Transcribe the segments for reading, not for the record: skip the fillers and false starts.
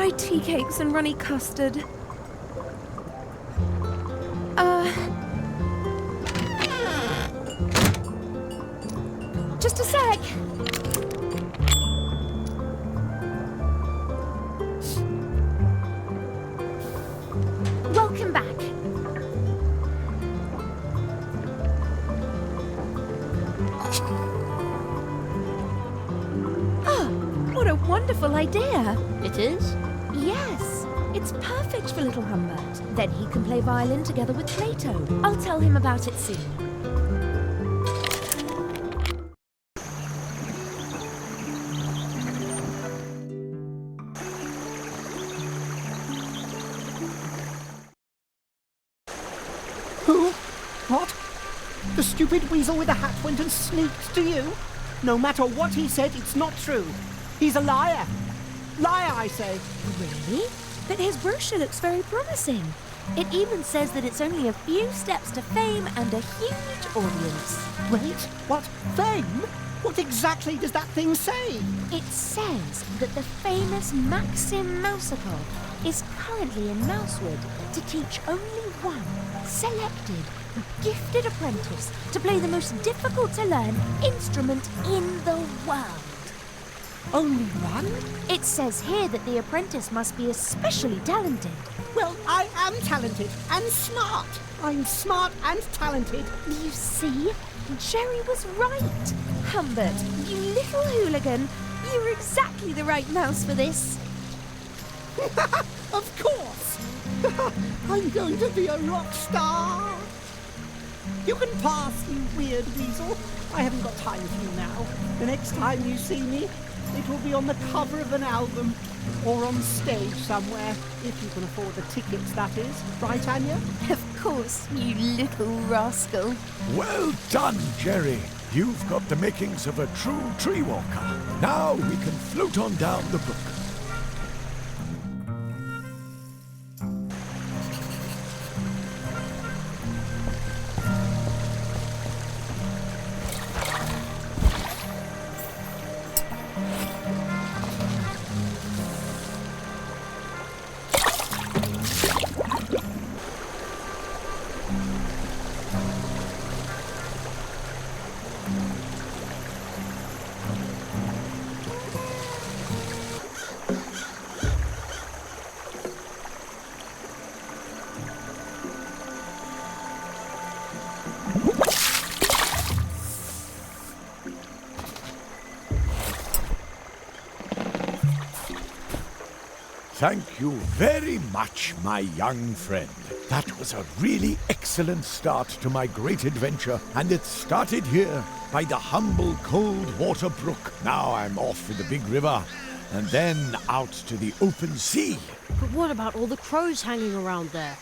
my tea cakes and runny custard. Just a sec. Welcome back. Oh, what a wonderful idea. It is? Yes, it's perfect for little Humbert. Then he can play violin together with Plato. I'll tell him about it soon. Who? What? The stupid weasel with the hat went and sneaked to you? No matter what he said, it's not true. He's a liar. Liar, I say. Really? But his brochure looks very promising. It even says that it's only a few steps to fame and a huge audience. Wait, what? Fame? What exactly does that thing say? It says that the famous Maxim Mousewood is currently in Mousewood to teach only one selected, gifted apprentice to play the most difficult to learn instrument in the world. Only one? It says here that the apprentice must be especially talented. Well, I am talented and smart. I'm smart and talented. You see? Jerry was right. Humbert, you little hooligan. You're exactly the right mouse for this. Of course. I'm going to be a rock star. You can pass, you weird weasel. I haven't got time for you now. The next time you see me, it will be on the cover of an album or on stage somewhere, if you can afford the tickets, that is. Right, Anya? Of course, you little rascal. Well done, Jerry. You've got the makings of a true tree walker. Now we can float on down the brook. Thank you very much, my young friend. That was a really excellent start to my great adventure, and it started here by the humble cold water brook. Now I'm off to the big river, and then out to the open sea. But what about all the crows hanging around there?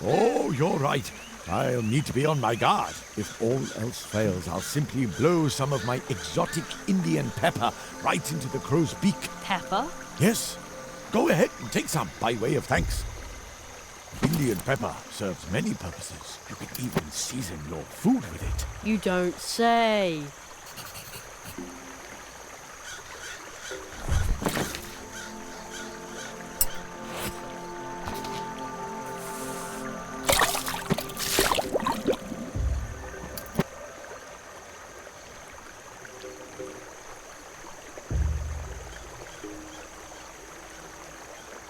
Oh, you're right. I'll need to be on my guard. If all else fails, I'll simply blow some of my exotic Indian pepper right into the crow's beak. Pepper? Yes. Go ahead and take some by way of thanks. Indian pepper serves many purposes. You can even season your food with it. You don't say.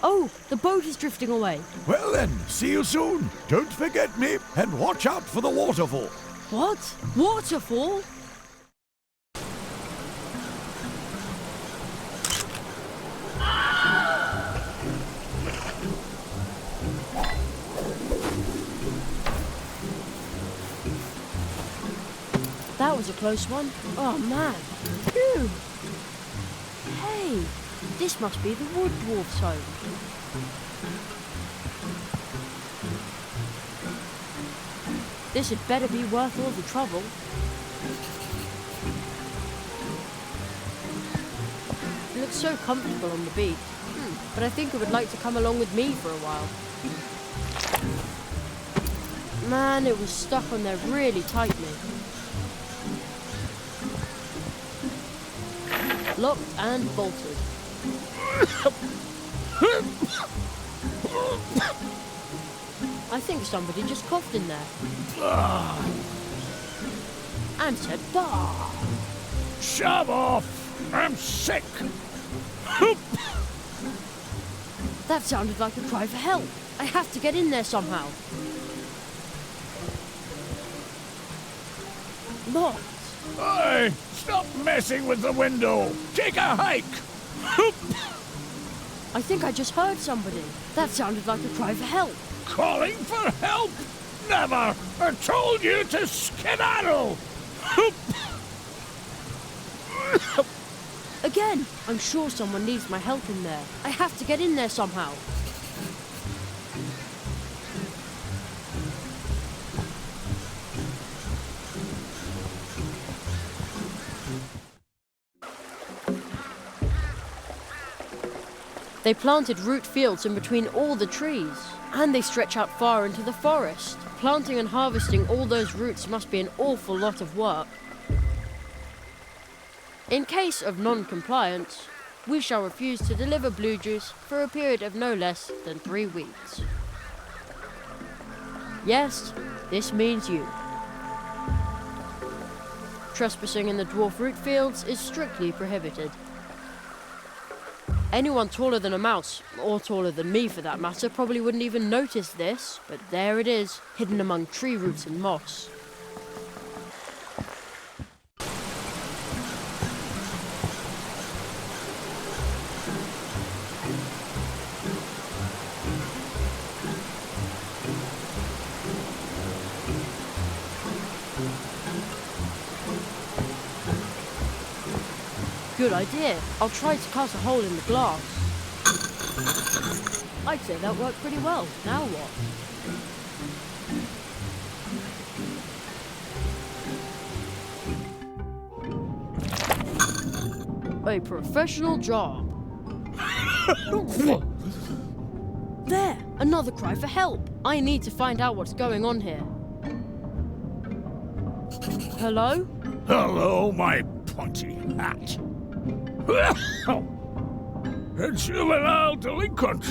Oh, the boat is drifting away. Well then, see you soon. Don't forget me, and watch out for the waterfall. What? Waterfall? That was a close one. Oh man. Phew. Hey, this must be the wood dwarf's home. This had better be worth all the trouble. It looks so comfortable on the beach. But I think it would like to come along with me for a while. Man, it was stuck on there really tightly. Locked and bolted. I think somebody just coughed in there. And said, bah! Shove off! I'm sick! That sounded like a cry for help. I have to get in there somehow. Locked. Hey, stop messing with the window! Take a hike! I think I just heard somebody. That sounded like a cry for help. Calling for help? Never! I told you to skedaddle! Again! I'm sure someone needs my help in there. I have to get in there somehow. They planted root fields in between all the trees, and they stretch out far into the forest. Planting and harvesting all those roots must be an awful lot of work. In case of non-compliance, we shall refuse to deliver blue juice for a period of no less than 3 weeks. Yes, this means you. Trespassing in the dwarf root fields is strictly prohibited. Anyone taller than a mouse, or taller than me for that matter, probably wouldn't even notice this, but there it is, hidden among tree roots and moss. Good idea. I'll try to cut a hole in the glass. I'd say that worked pretty well. Now what? A professional job. There! Another cry for help. I need to find out what's going on here. Hello? Hello, my pointy hat. A juvenile delinquent.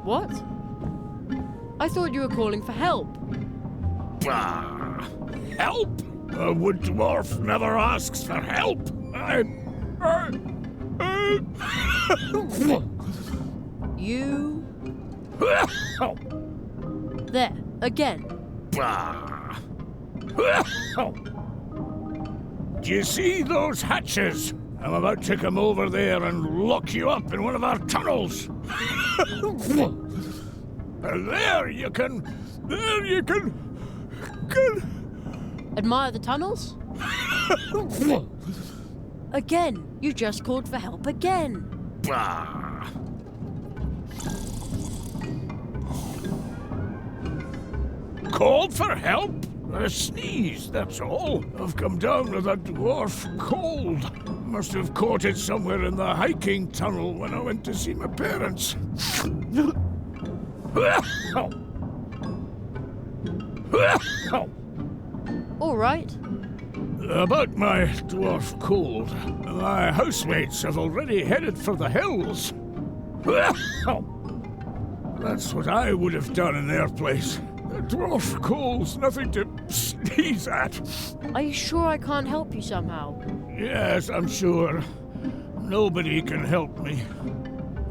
What? I thought you were calling for help. Bah! Help? A wood dwarf never asks for help. You... There, again. Bah! Do you see those hatches? I'm about to come over there and lock you up in one of our tunnels. And there you can... Admire the tunnels? Again, you just called for help again. Bah! Called for help? A sneeze, that's all. I've come down with a dwarf cold. Must have caught it somewhere in the hiking tunnel when I went to see my parents. All right. About my dwarf cold, my housemates have already headed for the hills. That's what I would have done in their place. A dwarf cold's nothing to sneeze at. Are you sure I can't help you somehow? Yes, I'm sure. Nobody can help me.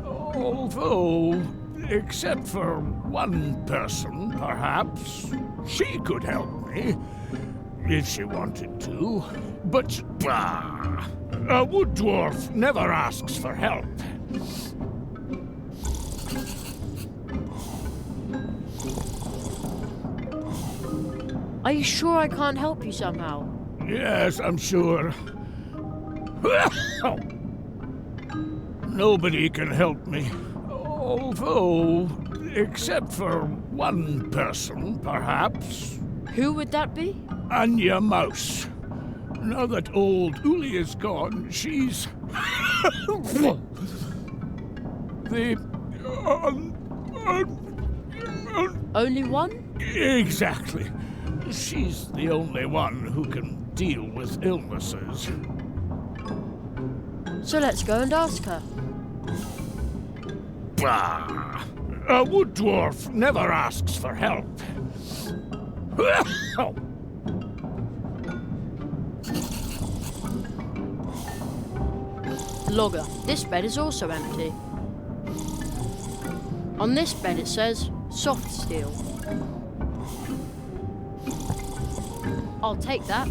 Although, except for one person, perhaps, she could help me. If she wanted to. But, bah! A wood dwarf never asks for help. Are you sure I can't help you somehow? Yes, I'm sure. Nobody can help me. Although, except for one person, perhaps. Who would that be? Anya Mouse. Now that old Uli is gone, she's... the... Only one? Exactly. She's the only one who can deal with illnesses. So let's go and ask her. Bah! A wood dwarf never asks for help. Logger, this bed is also empty. On this bed it says soft steel. I'll take that.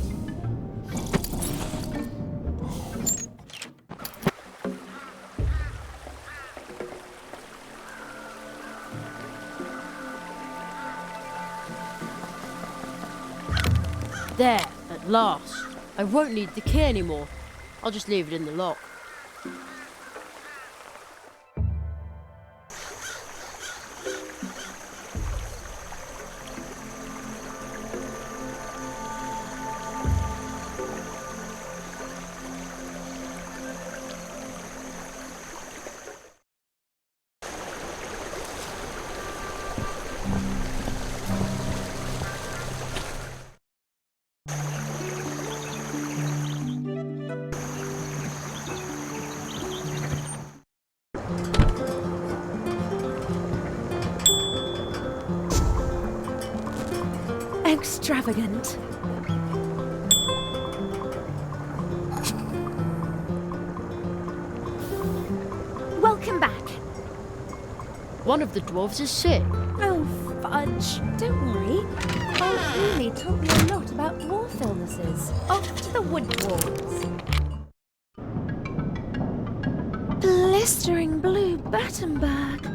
There, at last. I won't need the key anymore. I'll just leave it in the lock. Extravagant. Welcome back. One of the dwarves is sick. Oh, fudge. Don't worry. Old Uli taught me a lot about dwarf illnesses. Off to the wood dwarves. Blistering blue Battenberg.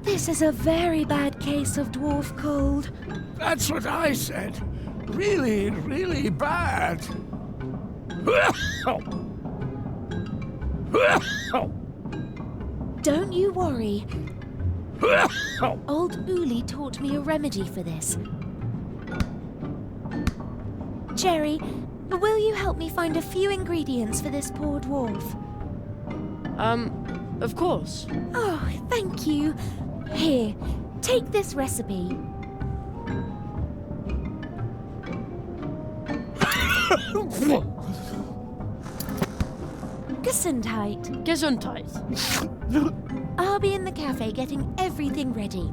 This is a very bad case of dwarf cold. That's what I said. Really, really bad. Don't you worry. Old Uli taught me a remedy for this. Jerry, will you help me find a few ingredients for this poor dwarf? Of course. Oh, thank you. Here, take this recipe. Gesundheit. Gesundheit. I'll be in the cafe getting everything ready.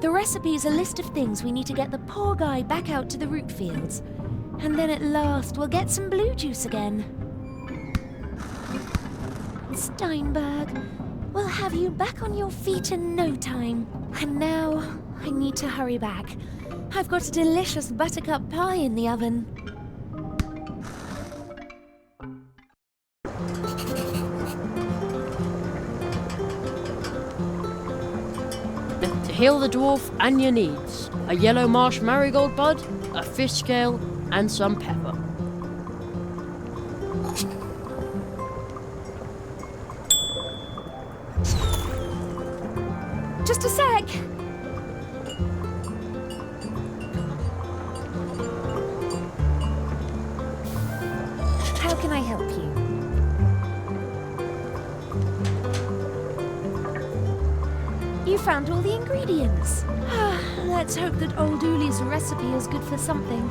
The recipe's a list of things we need to get the poor guy back out to the root fields. And then at last we'll get some blue juice again. Steinberg, we'll have you back on your feet in no time. And now I need to hurry back. I've got a delicious buttercup pie in the oven. To heal the dwarf and your needs, a yellow marsh marigold bud, a fish scale, and some pepper. Just a sec. How can I help you? You found all the ingredients. Let's hope that old Uli's recipe is good for something.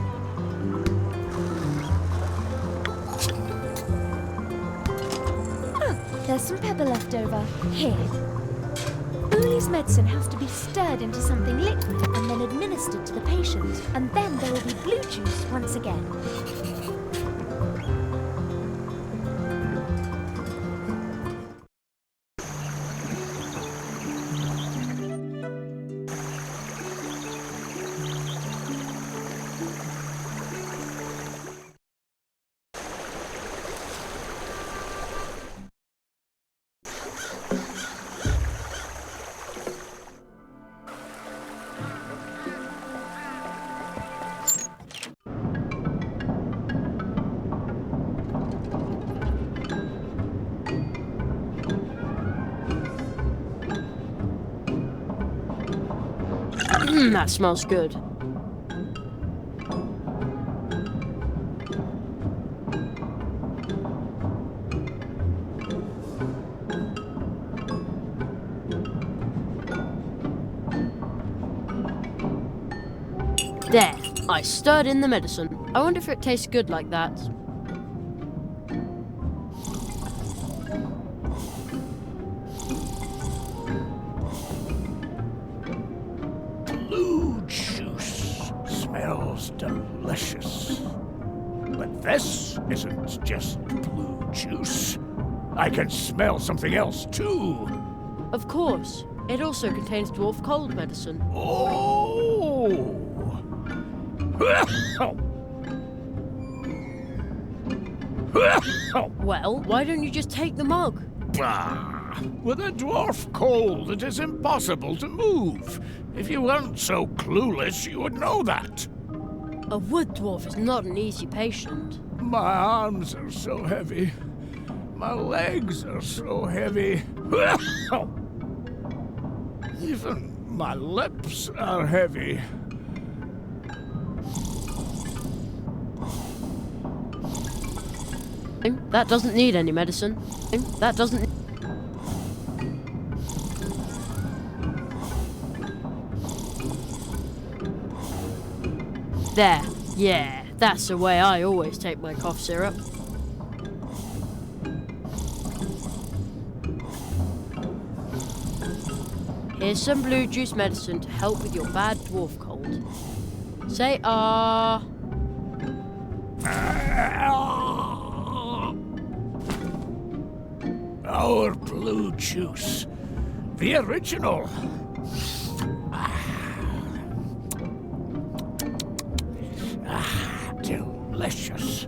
Oh, there's some pepper left over. Here. Uli's medicine has to be stirred into something liquid and then administered to the patient. And then there will be blue juice once again. That smells good. There, I stirred in the medicine. I wonder if it tastes good like that. It's delicious. But this isn't just blue juice. I can smell something else, too. Of course, it also contains dwarf cold medicine. Oh! Well, why don't you just take the mug? Bah! With a dwarf cold, it is impossible to move. If you weren't so clueless, you would know that. A wood dwarf is not an easy patient. My arms are so heavy. My legs are so heavy. Even my lips are heavy. That doesn't need any medicine. That doesn't... There. Yeah, that's the way I always take my cough syrup. Here's some blue juice medicine to help with your bad dwarf cold. Say ah. Our blue juice. The original. Delicious.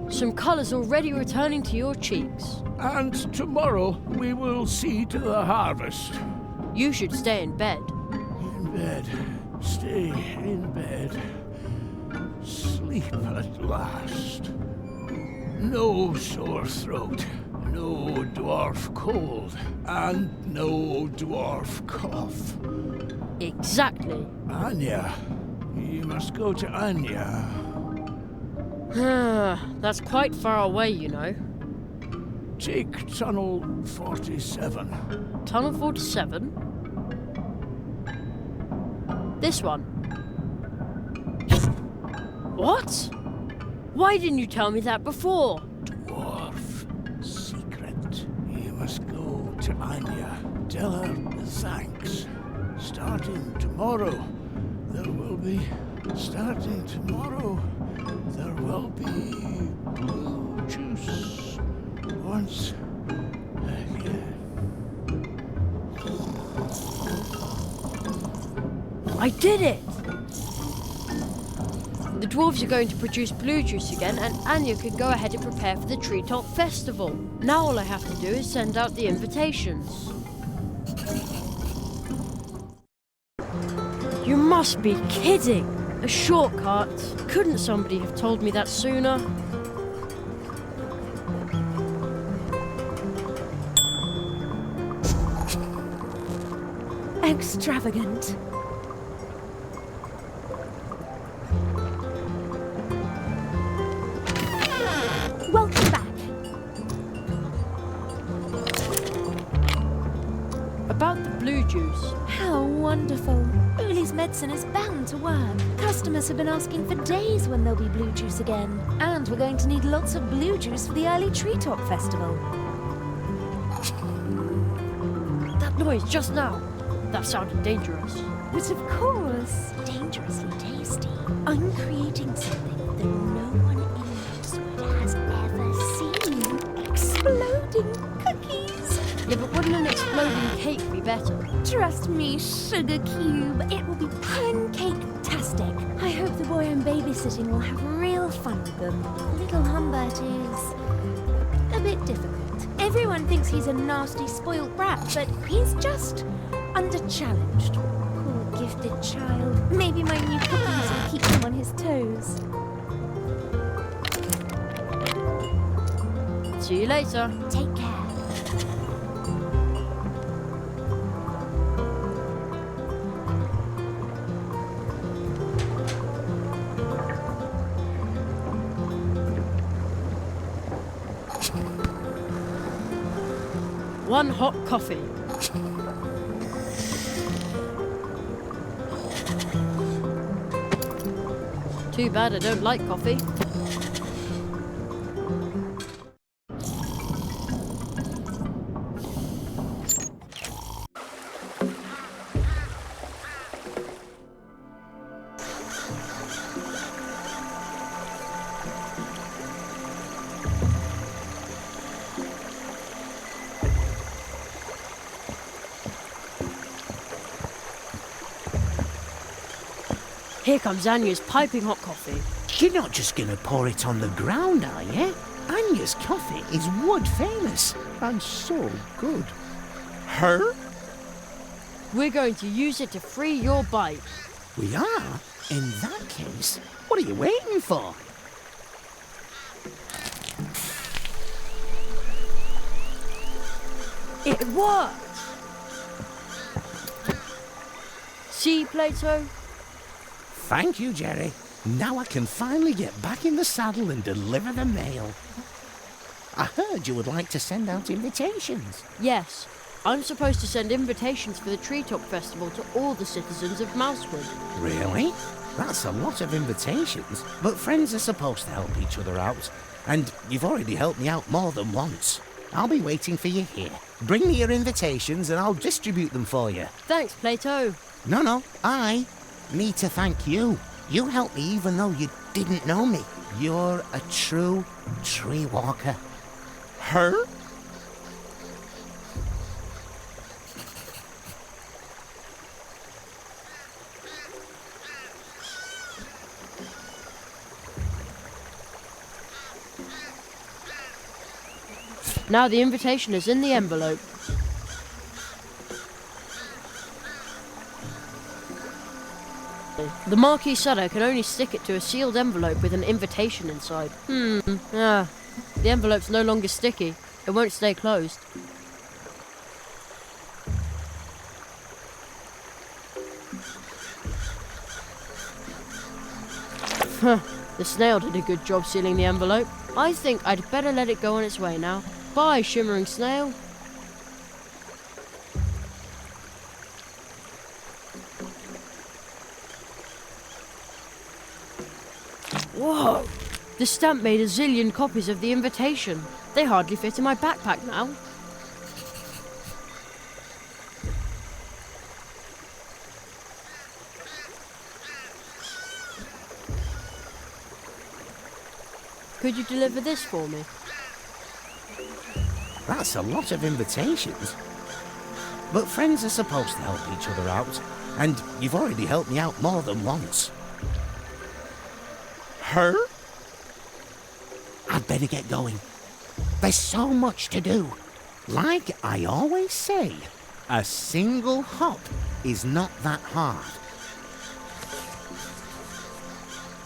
Some colour's already returning to your cheeks. And tomorrow we will see to the harvest. You should stay in bed. In bed. Stay in bed. Sleep at last. No sore throat. No dwarf cold. And no dwarf cough. Exactly. Anya. You must go to Anya. That's quite far away, you know. Take Tunnel 47. Tunnel 47? This one. What? Why didn't you tell me that before? Dwarf secret. You must go to Anya. Tell her thanks. Starting tomorrow, there will be blue juice once again. I did it! The dwarves are going to produce blue juice again, and Anya can go ahead and prepare for the treetop festival. Now all I have to do is send out the invitations. You must be kidding! A shortcut? Couldn't somebody have told me that sooner? Extravagant. Welcome back. About the blue juice. How wonderful. Uli's medicine is bound to work. Customers have been asking for days when there'll be blue juice again. And we're going to need lots of blue juice for the early treetop festival. That noise just now. That sounded dangerous. But of course, dangerously tasty. I'm creating something that no one in Mousewood has ever seen. Exploding cookies. Yeah, but wouldn't an exploding cake be better? Trust me, Sugar Cube. It will be pancake-tastic. I hope the boy I'm babysitting will have real fun with them. Little Humbert is a bit difficult. Everyone thinks he's a nasty, spoiled brat, but he's just under-challenged. Poor gifted child. Maybe my new cookies will keep him on his toes. See you later. Take care. One hot coffee. Too bad I don't like coffee. Here comes Anya's piping hot coffee. You're not just gonna pour it on the ground, are you? Anya's coffee is wood famous. And so good. Her? We're going to use it to free your bike. We are? In that case, what are you waiting for? It worked! See, Plato? Thank you, Jerry. Now I can finally get back in the saddle and deliver the mail. I heard you would like to send out invitations. Yes. I'm supposed to send invitations for the Treetop Festival to all the citizens of Mousewood. Really? That's a lot of invitations. But friends are supposed to help each other out. And you've already helped me out more than once. I'll be waiting for you here. Bring me your invitations and I'll distribute them for you. Thanks, Plato. No, I need to thank you. You helped me even though you didn't know me. You're a true tree walker. Her? Now the invitation is in the envelope. The Marquis Sutter can only stick it to a sealed envelope with an invitation inside. The envelope's no longer sticky. It won't stay closed. The snail did a good job sealing the envelope. I think I'd better let it go on its way now. Bye, shimmering snail. Whoa! The stamp made a zillion copies of the invitation. They hardly fit in my backpack now. Could you deliver this for me? That's a lot of invitations. But friends are supposed to help each other out. And you've already helped me out more than once. Her? I'd better get going. There's so much to do. Like I always say, a single hop is not that hard.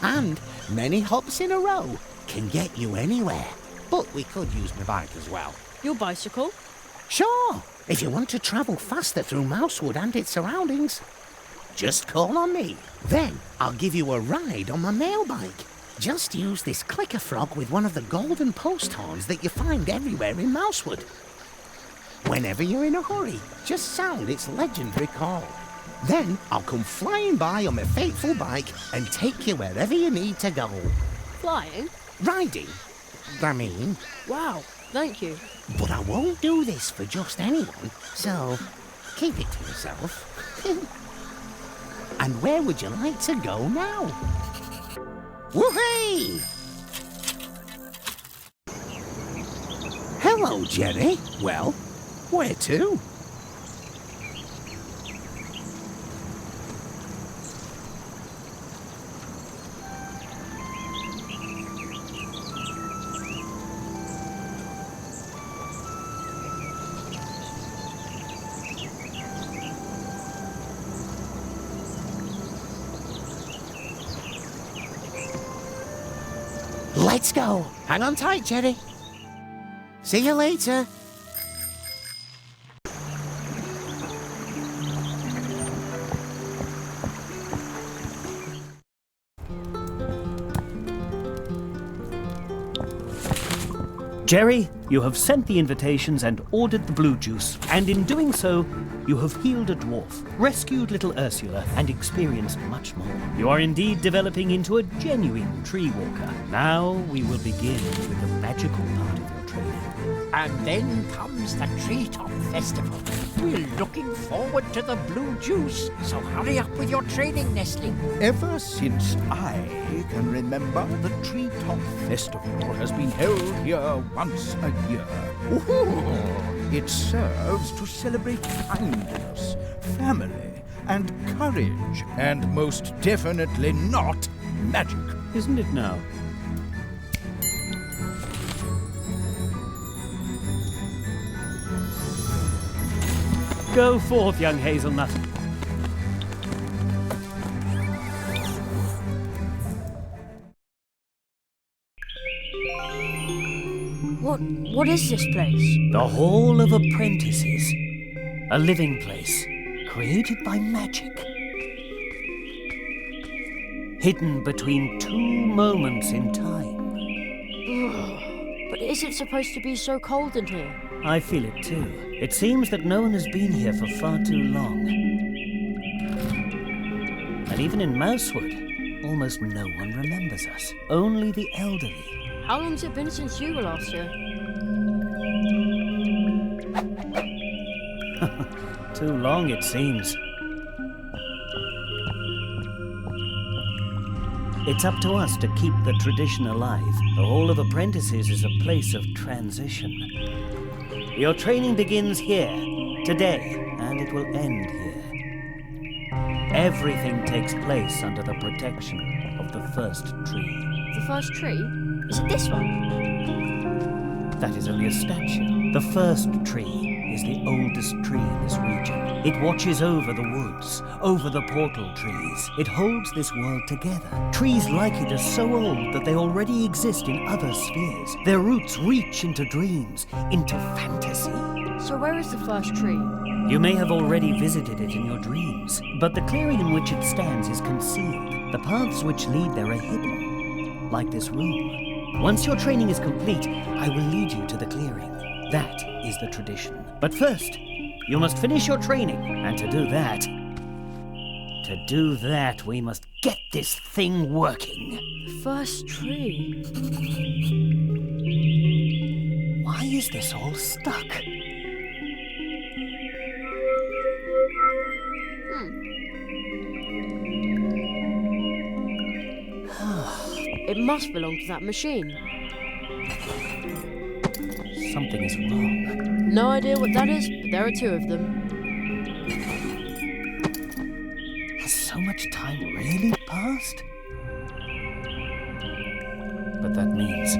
And many hops in a row can get you anywhere. But we could use my bike as well. Your bicycle? Sure, if you want to travel faster through Mousewood and its surroundings. Just call on me. Then I'll give you a ride on my mail bike. Just use this clicker frog with one of the golden post horns that you find everywhere in Mousewood. Whenever you're in a hurry, just sound its legendary call. Then I'll come flying by on my fateful bike and take you wherever you need to go. Flying? Riding, I mean. Wow, thank you. But I won't do this for just anyone, so keep it to yourself. And where would you like to go now? Woohoo! Hello, Jerry. Well, where to? Let's go. Hang on tight, Jerry. See you later. Jerry, you have sent the invitations and ordered the blue juice, and in doing so, you have healed a dwarf, rescued little Ursula, and experienced much more. You are indeed developing into a genuine tree walker. Now we will begin with the magical part of your training. And then comes the Treetop Festival. We're looking forward to the blue juice, so hurry up with your training, Nestling. Ever since I can remember, the Treetop Festival has been held here once a year. Ooh, it serves to celebrate kindness, family, and courage, and most definitely not magic. Isn't it now? Go forth, young hazelnut. What is this place? The Hall of Apprentices. A living place, created by magic. Hidden between two moments in time. But is it supposed to be so cold in here? I feel it too. It seems that no one has been here for far too long. And even in Mousewood, almost no one remembers us. Only the elderly. How long's it been since you were last here? Too long, it seems. It's up to us to keep the tradition alive. The Hall of Apprentices is a place of transition. Your training begins here, today, and it will end here. Everything takes place under the protection of the first tree. The first tree? Is it this one? That is only a statue. The first tree is the oldest tree in this region. It watches over the woods, over the portal trees. It holds this world together. Trees like it are so old that they already exist in other spheres. Their roots reach into dreams, into fantasy. So where is the first tree? You may have already visited it in your dreams, but the clearing in which it stands is concealed. The paths which lead there are hidden, like this room. Once your training is complete, I will lead you to the clearing. That is the tradition. But first, you must finish your training, and to do that, we must get this thing working. First tree? Why is this all stuck? It must belong to that machine. Something is wrong. No idea what that is, but there are two of them. Has so much time really passed? But that means...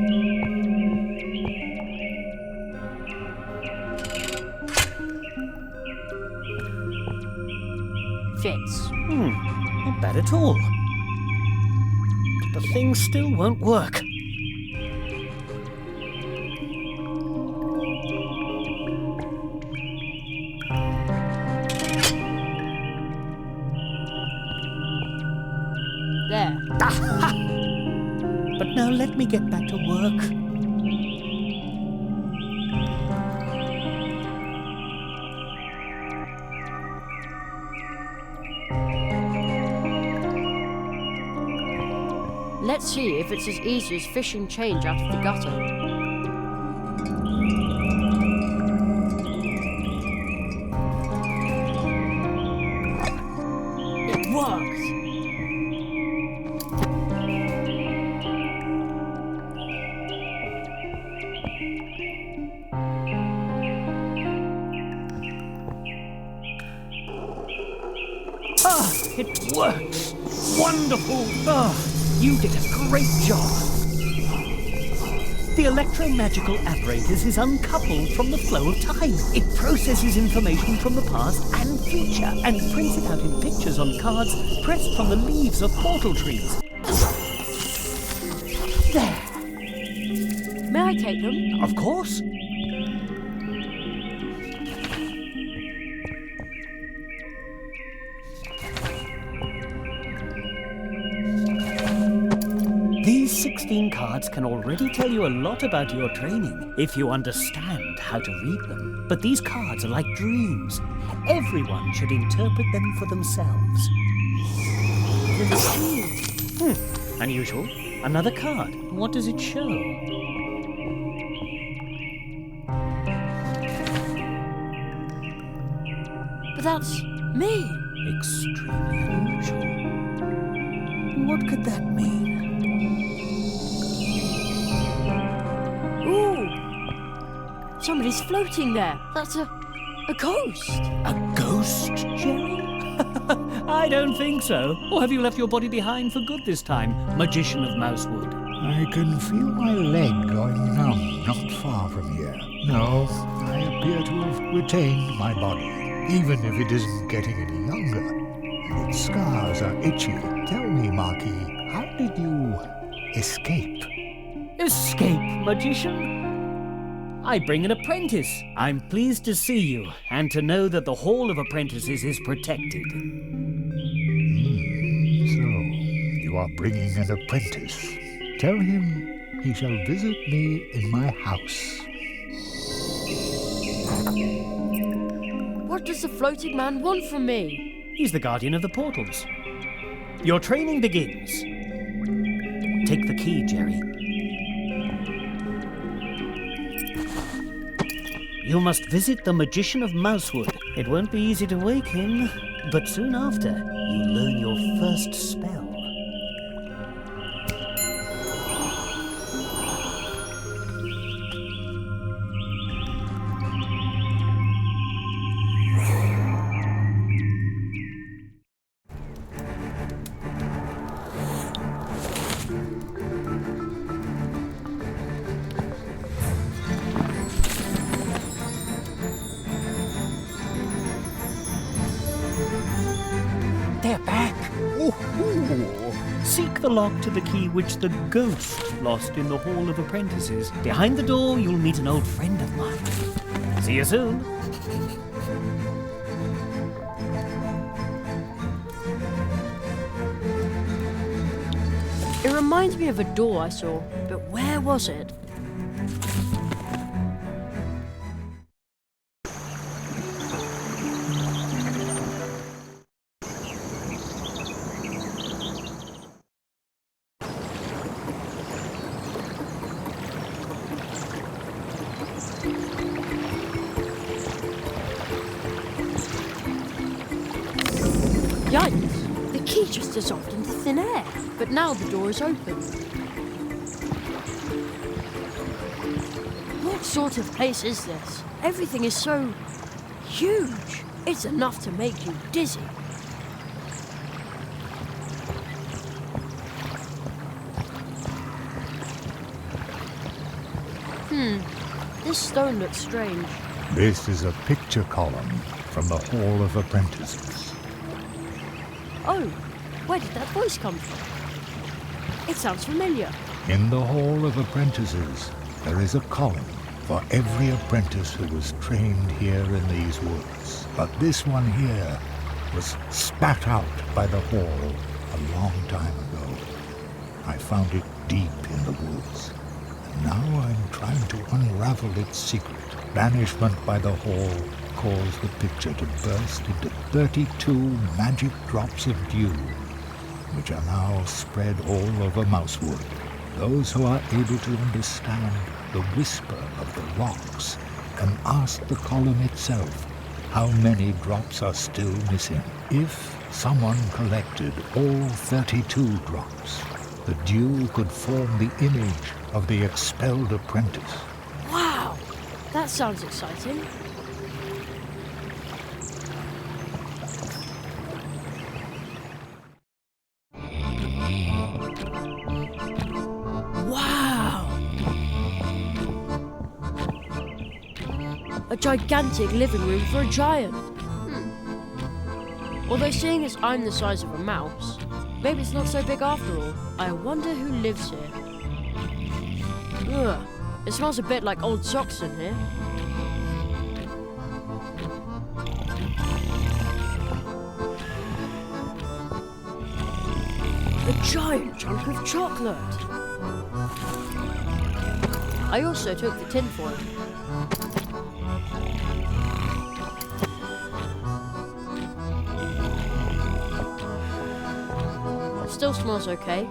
Fits. Not bad at all. But the thing still won't work. There. But now let me get back to work. Let's see if it's as easy as fishing change out of the gutter. It worked! It works! Wonderful! You did a great job. The electromagical apparatus is uncoupled from the flow of time. It processes information from the past and future and prints it out in pictures on cards pressed from the leaves of portal trees. There. May I take them? Of course. These 16 cards can already tell you a lot about your training, if you understand how to read them. But these cards are like dreams. Everyone should interpret them for themselves. The machine. Unusual. Another card. What does it show? But that's me. Extremely unusual. What could that mean? Ooh! Somebody's floating there. That's a ghost. A ghost, Jerry? I don't think so. Or have you left your body behind for good this time, magician of Mousewood? I can feel my leg going numb not far from here. No, I appear to have retained my body, even if it isn't getting any younger. And its scars are itchy. Tell me, Marquis, how did you escape? Escape, magician? I bring an apprentice. I'm pleased to see you, and to know that the Hall of Apprentices is protected. So, you are bringing an apprentice. Tell him he shall visit me in my house. What does the floating man want from me? He's the guardian of the portals. Your training begins. Take the key, Jerry. You must visit the magician of Mousewood. It won't be easy to wake him, but soon after, you learn your first spell. They're back. Seek the lock to the key which the ghost lost in the Hall of Apprentices. Behind the door, you'll meet an old friend of mine. See you soon. It reminds me of a door I saw, but where was it? Yikes! The key just dissolved into thin air, but now the door is open. What sort of place is this? Everything is so huge. It's enough to make you dizzy. This stone looks strange. This is a picture column from the Hall of Apprentices. Oh, where did that voice come from? It sounds familiar. In the Hall of Apprentices, there is a column for every apprentice who was trained here in these woods. But this one here was spat out by the Hall a long time ago. I found it deep in the woods, and now I'm trying to unravel its secret. Banishment by the Hall caused the picture to burst into 32 magic drops of dew, which are now spread all over Mousewood. Those who are able to understand the whisper of the rocks can ask the column itself how many drops are still missing. If someone collected all 32 drops, the dew could form the image of the expelled apprentice. Wow, that sounds exciting. A gigantic living room for a giant. Although seeing as I'm the size of a mouse, maybe it's not so big after all. I wonder who lives here. Ugh, it smells a bit like old socks in here. A giant chunk of chocolate. I also took the tinfoil. Still smells okay.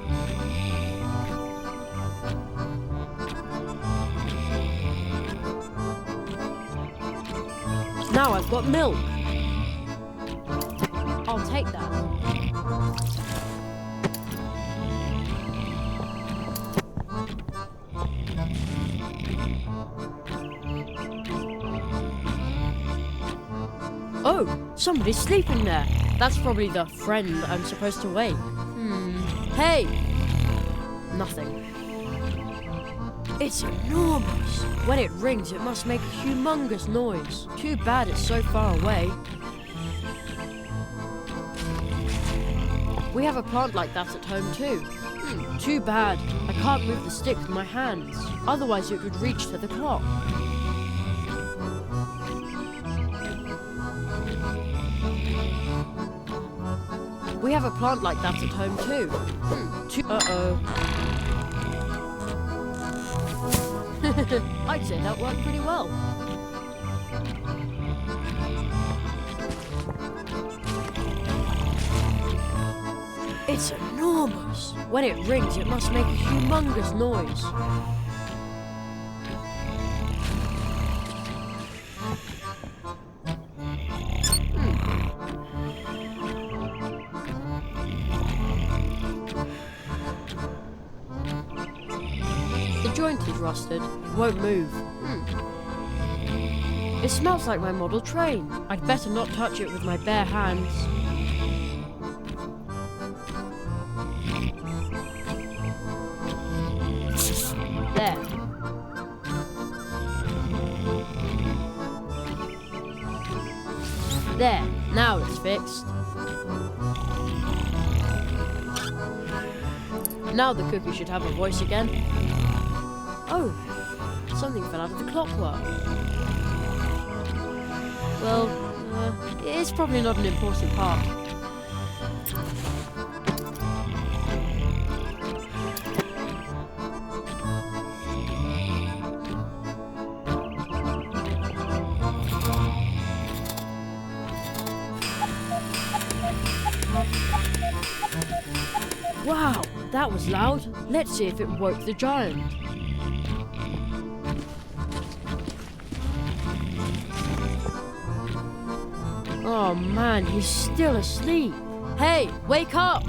Now I've got milk. I'll take that. Oh, Somebody's sleeping there. That's probably the friend I'm supposed to wake. Hey! Nothing. It's enormous. When it rings, it must make a humongous noise. Too bad it's so far away. We have a plant like that at home too. Too bad. I can't move the stick with my hands. Otherwise it would reach to the clock. We have a plant like that at home too. Uh-oh. I'd say that worked pretty well. It's enormous. When it rings, it must make a humongous noise. The joint is rusted. Won't move. It smells like my model train. I'd better not touch it with my bare hands. There. There, now it's fixed. Now the cookie should have a voice again. Oh, something fell out of the clockwork. Well, it's probably not an important part. Wow, that was loud. Let's see if it woke the giant. Oh man, he's still asleep. Hey, wake up!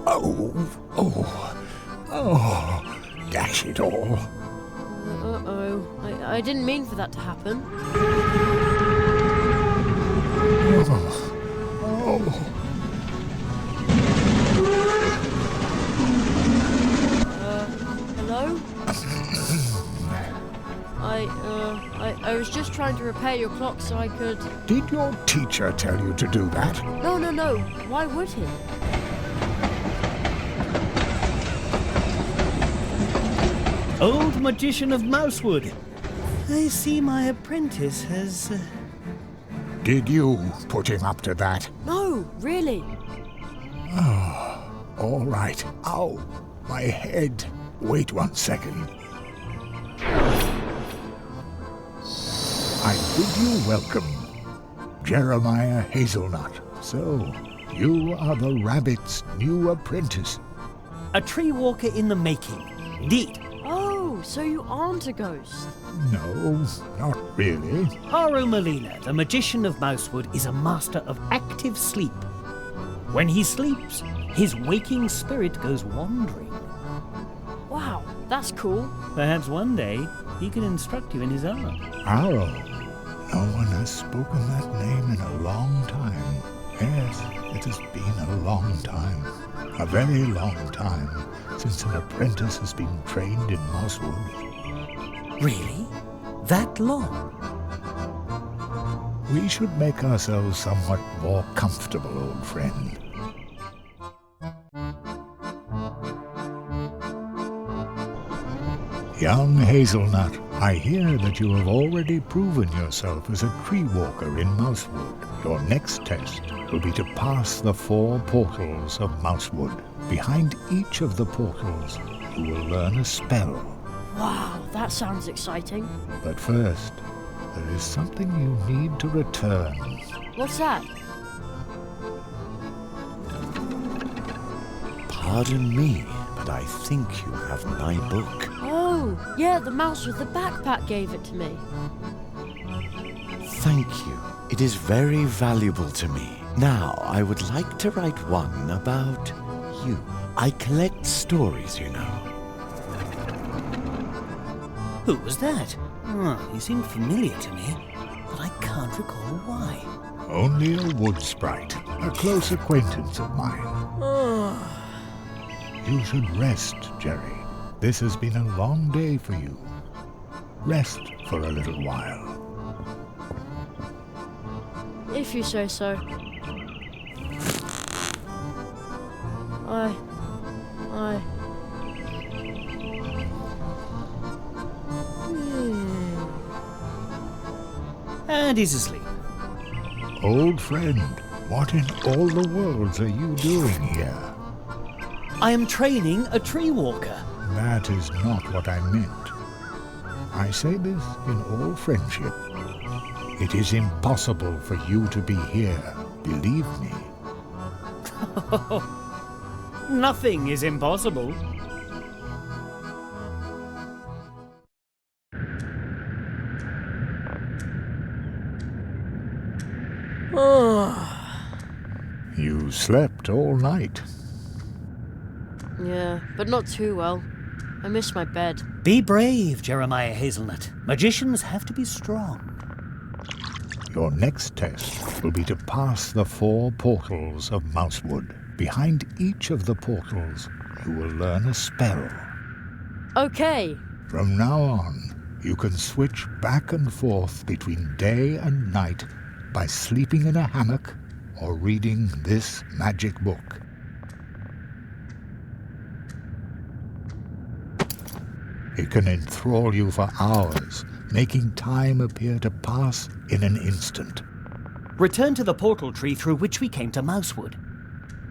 Oh, dash it all. Uh-oh, I didn't mean for that to happen. Hello? I was just trying to repair your clock so I could... Did your teacher tell you to do that? No. Why would he? Old magician of Mousewood. I see my apprentice has... Did you put him up to that? No, really. All right. Ow, my head. Wait 1 second. I bid you welcome, Jeremiah Hazelnut. So, you are the rabbit's new apprentice. A tree walker in the making. Indeed. Oh, so you aren't a ghost. No, not really. Haru Molina, the magician of Mousewood, is a master of active sleep. When he sleeps, his waking spirit goes wandering. Wow, that's cool. Perhaps one day he can instruct you in his art. Haru. No one has spoken that name in a long time. Yes, it has been a long time. A very long time since an apprentice has been trained in Mousewood. Really? That long? We should make ourselves somewhat more comfortable, old friend. Young Hazelnut, I hear that you have already proven yourself as a tree walker in Mousewood. Your next test will be to pass the 4 portals of Mousewood. Behind each of the portals, you will learn a spell. Wow, that sounds exciting. But first, there is something you need to return. What's that? Pardon me, but I think you have my book. Oh, yeah, the mouse with the backpack gave it to me. Thank you. It is very valuable to me. Now, I would like to write one about you. I collect stories, you know. Who was that? He seemed familiar to me, but Only a wood sprite, a close acquaintance of mine. You should rest, Jerry. This has been a long day for you. Rest for a little while. If you say so. And he's asleep. Old friend, what in all the worlds are you doing here? I am training a tree walker. That is not what I meant. I say this in all friendship. It is impossible for you to be here, believe me. Nothing is impossible. You slept all night. Yeah, but not too well. I miss my bed. Be brave, Jeremiah Hazelnut. Magicians have to be strong. Your next test will be to pass the 4 portals of Mousewood. Behind each of the portals, you will learn a spell. Okay. From now on, you can switch back and forth between day and night by sleeping in a hammock or reading this magic book. It can enthrall you for hours, making time appear to pass in an instant. Return to the portal tree through which we came to Mousewood.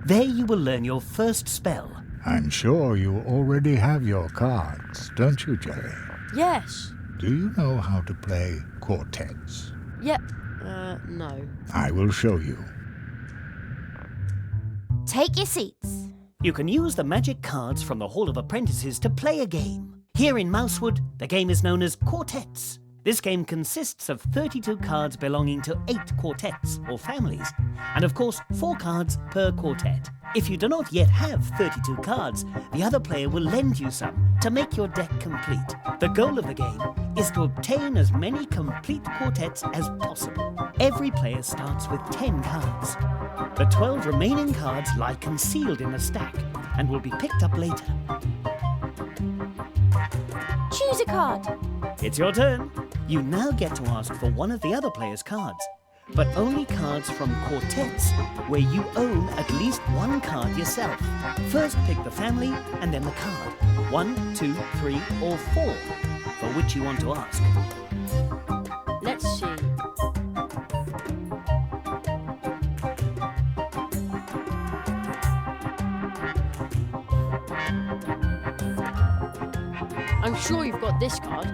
There you will learn your first spell. I'm sure you already have your cards, don't you, Jerry? Yes. Do you know how to play quartets? Yep. No. I will show you. Take your seats. You can use the magic cards from the Hall of Apprentices to play a game. Here in Mousewood, the game is known as quartets. This game consists of 32 cards belonging to 8 quartets, or families, and of course 4 cards per quartet. If you do not yet have 32 cards, the other player will lend you some to make your deck complete. The goal of the game is to obtain as many complete quartets as possible. Every player starts with 10 cards. The 12 remaining cards lie concealed in a stack and will be picked up later. Choose a card. It's your turn. You now get to ask for one of the other players' cards, but only cards from quartets where you own at least 1 card yourself. First pick the family and then the card. 1, 2, 3, or 4 for which you want to ask. Let's see. I'm sure you've got this card.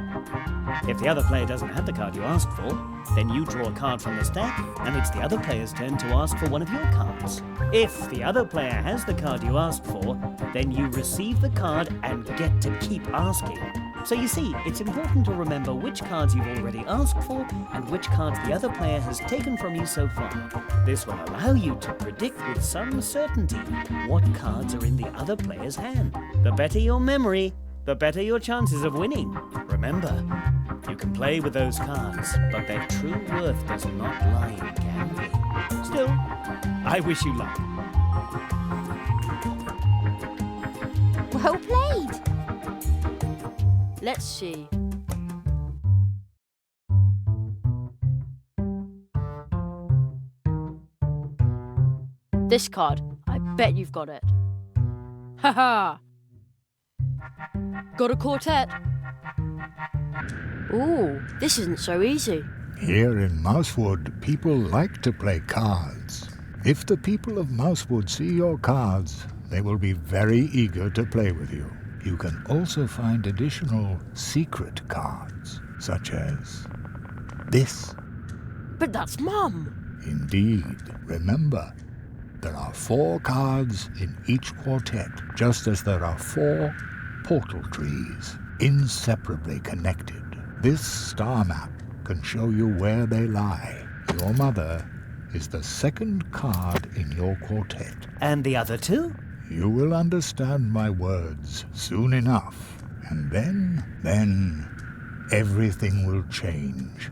If the other player doesn't have the card you asked for, then you draw a card from the stack, and it's the other player's turn to ask for one of your cards. If the other player has the card you asked for, then you receive the card and get to keep asking. So you see, it's important to remember which cards you've already asked for and which cards the other player has taken from you so far. This will allow you to predict with some certainty what cards are in the other player's hand. The better your memory, the better your chances of winning. Remember, you can play with those cards, but their true worth does not lie in gambling. Still, I wish you luck. Well played. Let's see. This card. I bet you've got it. Haha! Got a quartet. Ooh, this isn't so easy. Here in Mousewood, people like to play cards. If the people of Mousewood see your cards, they will be very eager to play with you. You can also find additional secret cards, such as this. But that's Mum. Indeed. Remember, there are 4 cards in each quartet, just as there are 4 portal trees, inseparably connected. This star map can show you where they lie. Your mother is the 2nd card in your quartet. And the other 2? You will understand my words soon enough, and then everything will change.